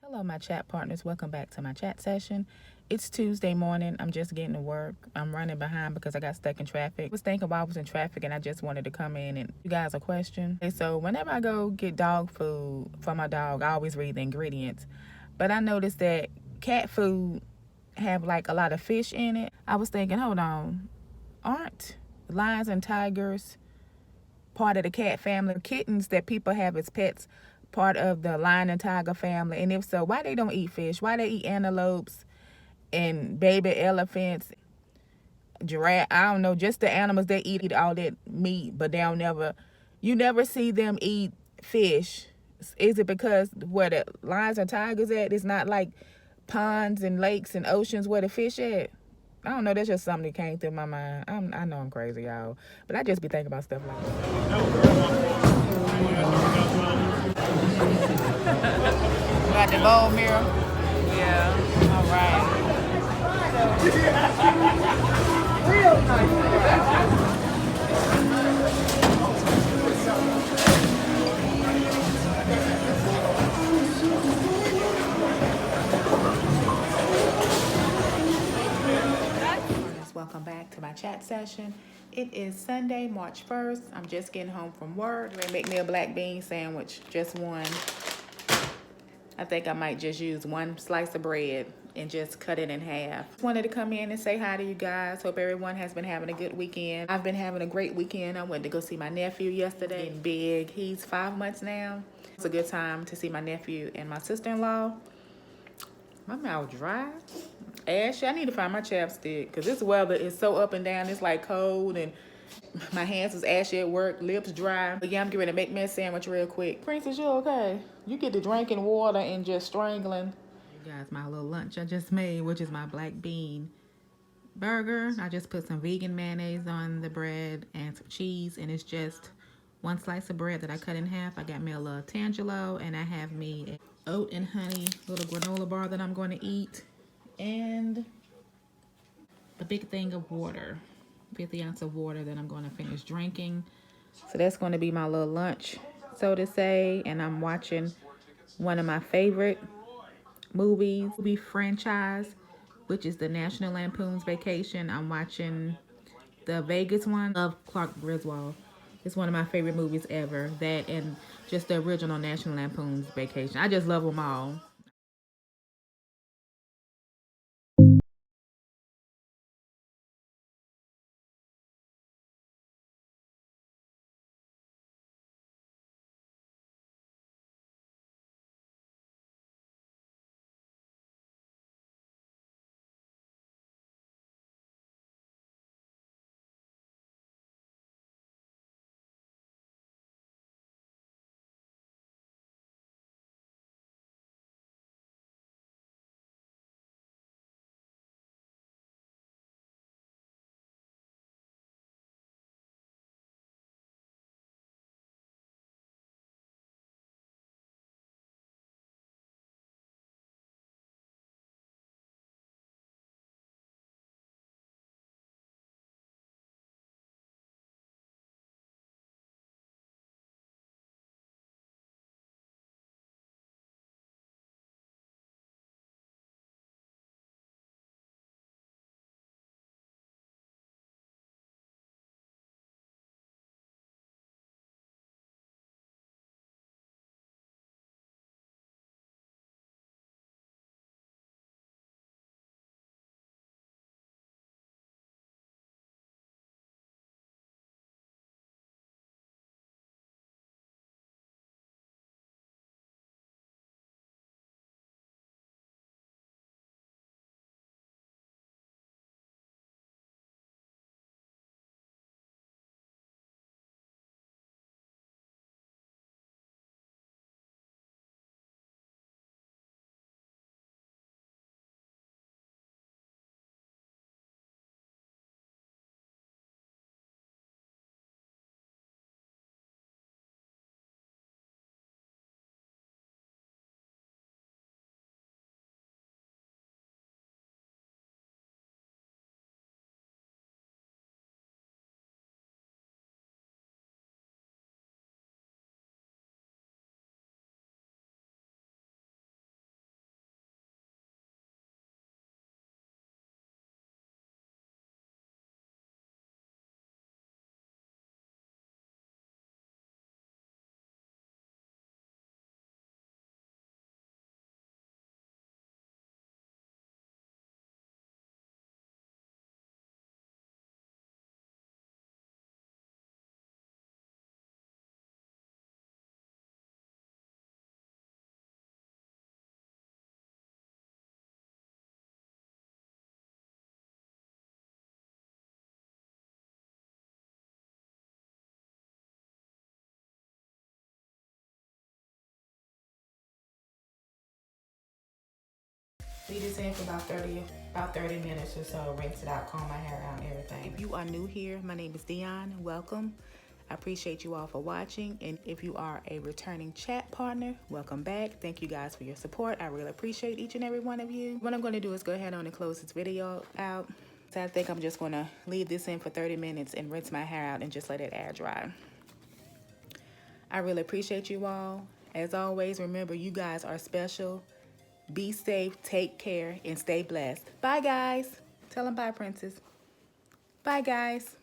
Hello, my chat partners. Welcome back to my chat session. It's Tuesday morning. I'm just getting to work. I'm running behind because I got stuck in traffic. I was thinking while I was in traffic and I just wanted to come in and you guys a question. Okay, so whenever I go get dog food for my dog, I always read the ingredients. But I noticed that cat food have like a lot of fish in it. I was thinking, hold on, aren't lions and tigers part of the cat family? Kittens that people have as pets part of the lion and tiger family? And if so, why they don't eat fish? Why they eat antelopes and baby elephants, giraffe? I don't know, just the animals that eat all that meat, but they don't never, you never see them eat fish. Is it because where the lions and tigers at, it's not like ponds and lakes and oceans where the fish at? I don't know. That's just something that came through my mind. I know I'm crazy, y'all, but I just be thinking about stuff like that. Got the bowl mirror. Yeah. All right. Real nice. Welcome back to my chat session. It is Sunday, March 1st. I'm just getting home from work. I'm gonna make me a black bean sandwich, just one. I think I might just use one slice of bread and just cut it in half. Just wanted to come in and say hi to you guys. Hope everyone has been having a good weekend. I've been having a great weekend. I went to go see my nephew yesterday. Getting big. He's 5 months now. It's a good time to see my nephew and my sister-in-law. My mouth dry. Ashy, I need to find my chapstick because this weather is so up and down. It's like cold and my hands was ashy at work, lips dry. But yeah, I'm getting ready to make me a sandwich real quick. Princess, you okay? You get to drinking water and just strangling. You guys, my little lunch I just made, which is my black bean burger. I just put some vegan mayonnaise on the bread and some cheese, and it's just one slice of bread that I cut in half. I got me a little Tangelo, and I have me a oat and honey little granola bar that I'm going to eat, and a big thing of water, 50 ounce of water that I'm going to finish drinking. So that's going to be my little lunch, so to say. And I'm watching one of my favorite movie franchise, which is the National Lampoon's Vacation. I'm watching the Vegas one of Clark Griswold. It's one of my favorite movies ever. That and just the original National Lampoon's Vacation. I just love them all. Leave this in for about 30 minutes or so. Rinse it out, comb my hair out, and everything. If you are new here, my name is Dion. Welcome. I appreciate you all for watching. And if you are a returning chat partner, welcome back. Thank you guys for your support. I really appreciate each and every one of you. What I'm going to do is go ahead on and close this video out. So I think I'm just going to leave this in for 30 minutes and rinse my hair out and just let it air dry. I really appreciate you all. As always, remember, you guys are special. Be safe, take care, and stay blessed. Bye, guys. Tell them bye, Princess. Bye, guys.